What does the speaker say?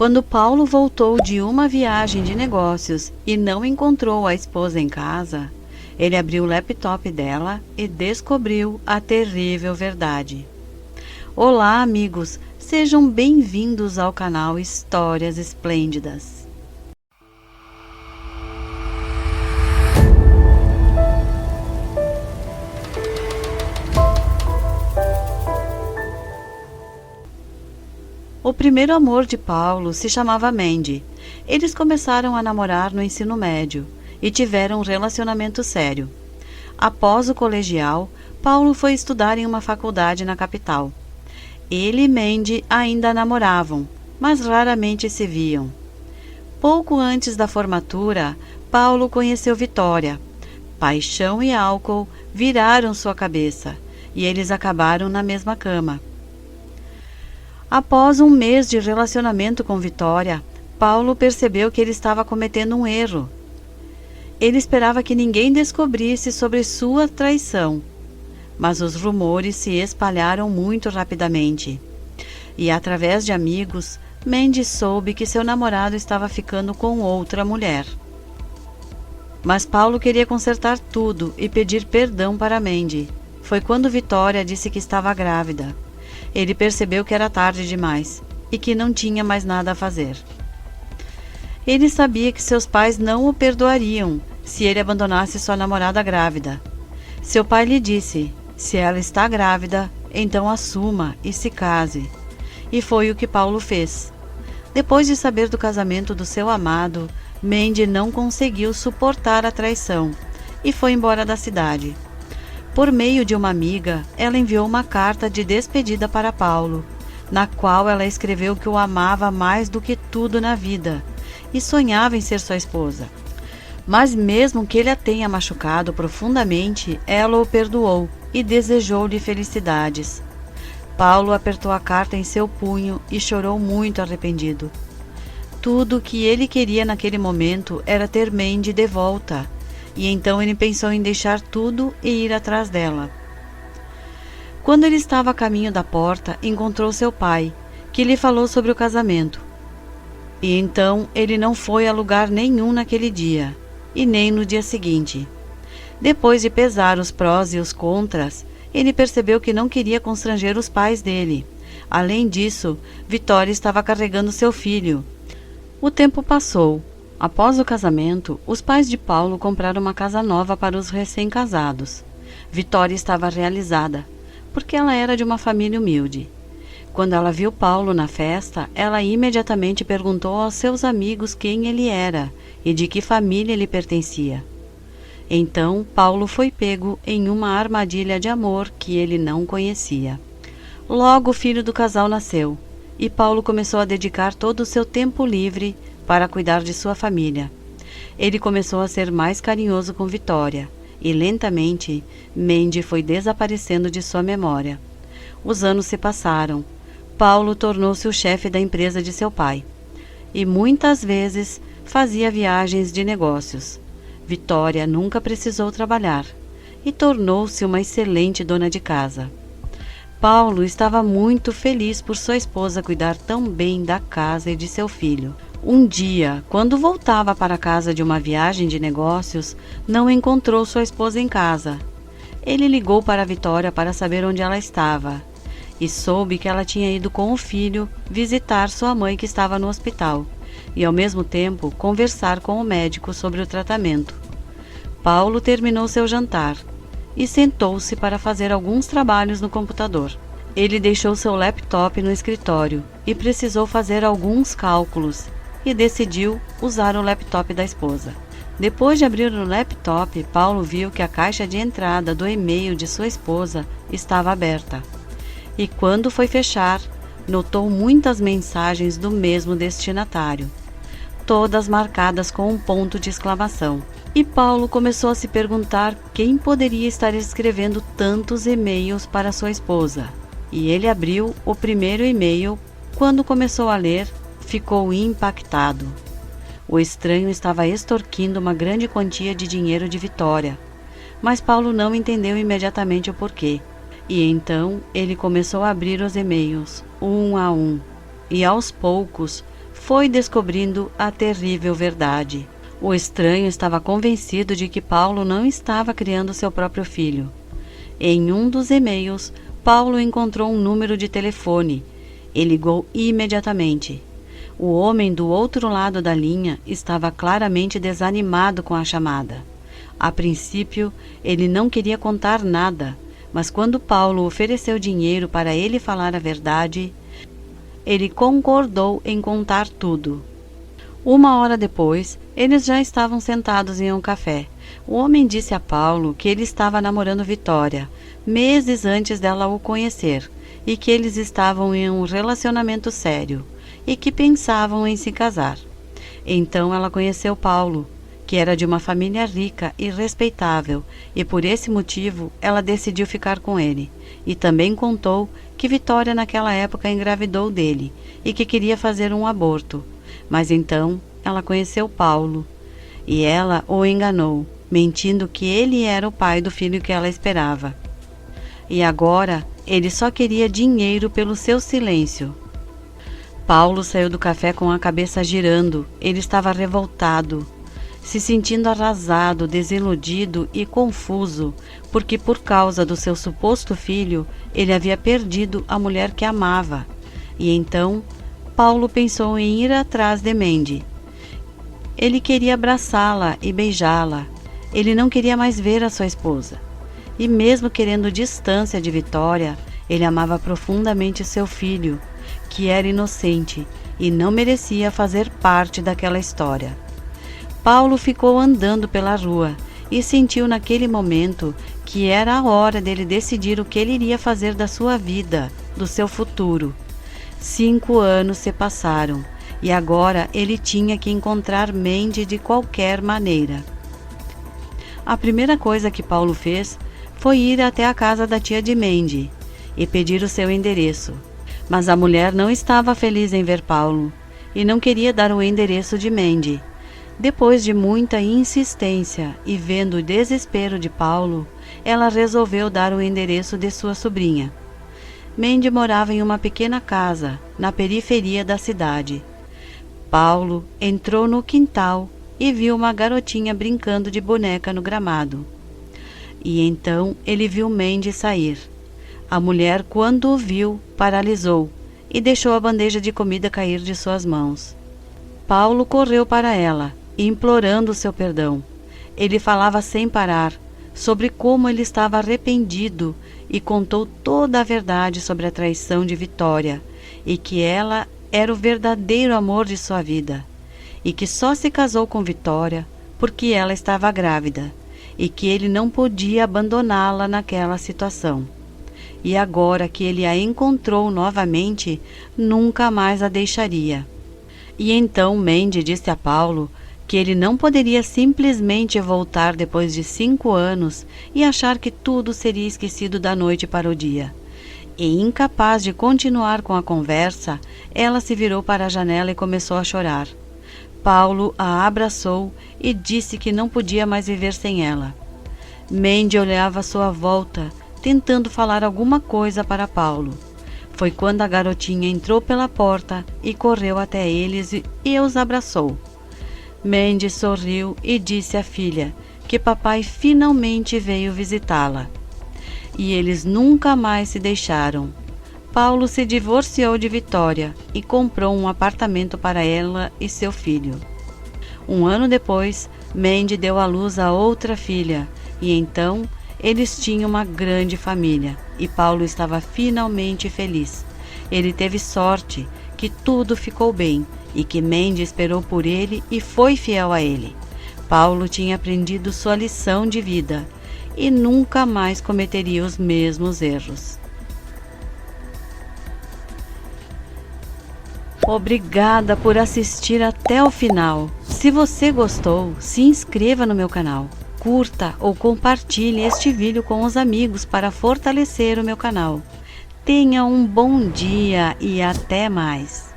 Quando Paulo voltou de uma viagem de negócios e não encontrou a esposa em casa, ele abriu o laptop dela e descobriu a terrível verdade. Olá, amigos! Sejam bem-vindos ao canal Histórias Esplêndidas. O primeiro amor de Paulo se chamava Mandy. Eles começaram a namorar no ensino médio e tiveram um relacionamento sério. Após o colegial, Paulo foi estudar em uma faculdade na capital. Ele e Mandy ainda namoravam, mas raramente se viam. Pouco antes da formatura, Paulo conheceu Vitória. Paixão e álcool viraram sua cabeça e eles acabaram na mesma cama. Após um mês de relacionamento com Vitória, Paulo percebeu que ele estava cometendo um erro. Ele esperava que ninguém descobrisse sobre sua traição, mas os rumores se espalharam muito rapidamente. E através de amigos, Mandy soube que seu namorado estava ficando com outra mulher. Mas Paulo queria consertar tudo e pedir perdão para Mandy. Foi quando Vitória disse que estava grávida. Ele percebeu que era tarde demais e que não tinha mais nada a fazer. Ele sabia que seus pais não o perdoariam se ele abandonasse sua namorada grávida. Seu pai lhe disse: se ela está grávida, então assuma e se case. E foi o que Paulo fez. Depois de saber do casamento do seu amado, Mandy não conseguiu suportar a traição e foi embora da cidade. Por meio de uma amiga, ela enviou uma carta de despedida para Paulo, na qual ela escreveu que o amava mais do que tudo na vida e sonhava em ser sua esposa. Mas mesmo que ele a tenha machucado profundamente, ela o perdoou e desejou-lhe felicidades. Paulo apertou a carta em seu punho e chorou muito arrependido. Tudo o que ele queria naquele momento era ter Mandy de volta. E então ele pensou em deixar tudo e ir atrás dela. Quando ele estava a caminho da porta, encontrou seu pai, que lhe falou sobre o casamento. E então ele não foi a lugar nenhum naquele dia, e nem no dia seguinte. Depois de pesar os prós e os contras, ele percebeu que não queria constranger os pais dele. Além disso, Vitória estava carregando seu filho. O tempo passou. Após o casamento, os pais de Paulo compraram uma casa nova para os recém-casados. Vitória estava realizada, porque ela era de uma família humilde. Quando ela viu Paulo na festa, ela imediatamente perguntou aos seus amigos quem ele era e de que família ele pertencia. Então, Paulo foi pego em uma armadilha de amor que ele não conhecia. Logo o filho do casal nasceu, e Paulo começou a dedicar todo o seu tempo livre para cuidar de sua família. Ele começou a ser mais carinhoso com Vitória, e lentamente Mandy foi desaparecendo de sua memória. Os anos se passaram. Paulo tornou-se o chefe da empresa de seu pai, e muitas vezes fazia viagens de negócios. Vitória nunca precisou trabalhar, e tornou-se uma excelente dona de casa. Paulo estava muito feliz por sua esposa cuidar tão bem da casa e de seu filho. Um dia, quando voltava para casa de uma viagem de negócios, não encontrou sua esposa em casa. Ele ligou para Vitória para saber onde ela estava e soube que ela tinha ido com o filho visitar sua mãe que estava no hospital e, ao mesmo tempo, conversar com o médico sobre o tratamento. Paulo terminou seu jantar e sentou-se para fazer alguns trabalhos no computador. Ele deixou seu laptop no escritório e precisou fazer alguns cálculos e decidiu usar o laptop da esposa. Depois de abrir o laptop, Paulo viu que a caixa de entrada do e-mail de sua esposa estava aberta. E quando foi fechar, notou muitas mensagens do mesmo destinatário, todas marcadas com um ponto de exclamação. E Paulo começou a se perguntar quem poderia estar escrevendo tantos e-mails para sua esposa. E ele abriu o primeiro e-mail. Quando começou a ler, ficou impactado. O estranho estava extorquindo uma grande quantia de dinheiro de Vitória, mas Paulo não entendeu imediatamente o porquê. E então ele começou a abrir os e-mails, um a um, e aos poucos foi descobrindo a terrível verdade. O estranho estava convencido de que Paulo não estava criando seu próprio filho. Em um dos e-mails, Paulo encontrou um número de telefone e ligou imediatamente. O homem do outro lado da linha estava claramente desanimado com a chamada. A princípio, ele não queria contar nada, mas quando Paulo ofereceu dinheiro para ele falar a verdade, ele concordou em contar tudo. 1 hora depois, eles já estavam sentados em um café. O homem disse a Paulo que ele estava namorando Vitória, meses antes dela o conhecer, e que eles estavam em um relacionamento sério, e que pensavam em se casar. Então ela conheceu Paulo, que era de uma família rica e respeitável, e por esse motivo ela decidiu ficar com ele, e também contou que Vitória naquela época engravidou dele, e que queria fazer um aborto. Mas então ela conheceu Paulo, e ela o enganou, mentindo que ele era o pai do filho que ela esperava. E agora ele só queria dinheiro pelo seu silêncio. Paulo saiu do café com a cabeça girando. Ele estava revoltado, se sentindo arrasado, desiludido e confuso, porque por causa do seu suposto filho, ele havia perdido a mulher que amava. E então Paulo pensou em ir atrás de Mandy. Ele queria abraçá-la e beijá-la. Ele não queria mais ver a sua esposa. E mesmo querendo distância de Vitória, ele amava profundamente seu filho, que era inocente e não merecia fazer parte daquela história. Paulo ficou andando pela rua e sentiu naquele momento que era a hora dele decidir o que ele iria fazer da sua vida, do seu futuro. 5 anos se passaram e agora ele tinha que encontrar Mandy de qualquer maneira. A primeira coisa que Paulo fez foi ir até a casa da tia de Mandy e pedir o seu endereço. Mas a mulher não estava feliz em ver Paulo e não queria dar o endereço de Mandy. Depois de muita insistência e vendo o desespero de Paulo, ela resolveu dar o endereço de sua sobrinha. Mandy morava em uma pequena casa, na periferia da cidade. Paulo entrou no quintal e viu uma garotinha brincando de boneca no gramado. E então ele viu Mandy sair. A mulher, quando o viu, paralisou e deixou a bandeja de comida cair de suas mãos. Paulo correu para ela, implorando seu perdão. Ele falava sem parar sobre como ele estava arrependido e contou toda a verdade sobre a traição de Vitória e que ela era o verdadeiro amor de sua vida e que só se casou com Vitória porque ela estava grávida e que ele não podia abandoná-la naquela situação. E agora que ele a encontrou novamente, nunca mais a deixaria. E então Mandy disse a Paulo que ele não poderia simplesmente voltar depois de 5 anos e achar que tudo seria esquecido da noite para o dia. E incapaz de continuar com a conversa, ela se virou para a janela e começou a chorar. Paulo a abraçou e disse que não podia mais viver sem ela. Mandy olhava à sua volta, tentando falar alguma coisa para Paulo. Foi quando a garotinha entrou pela porta e correu até eles e os abraçou. Mandy sorriu e disse à filha que papai finalmente veio visitá-la. E eles nunca mais se deixaram. Paulo se divorciou de Vitória e comprou um apartamento para ela e seu filho. 1 ano depois, Mandy deu à luz a outra filha e então eles tinham uma grande família e Paulo estava finalmente feliz. Ele teve sorte que tudo ficou bem e que Mandy esperou por ele e foi fiel a ele. Paulo tinha aprendido sua lição de vida e nunca mais cometeria os mesmos erros. Obrigada por assistir até o final. Se você gostou, se inscreva no meu canal. Curta ou compartilhe este vídeo com os amigos para fortalecer o meu canal. Tenha um bom dia e até mais!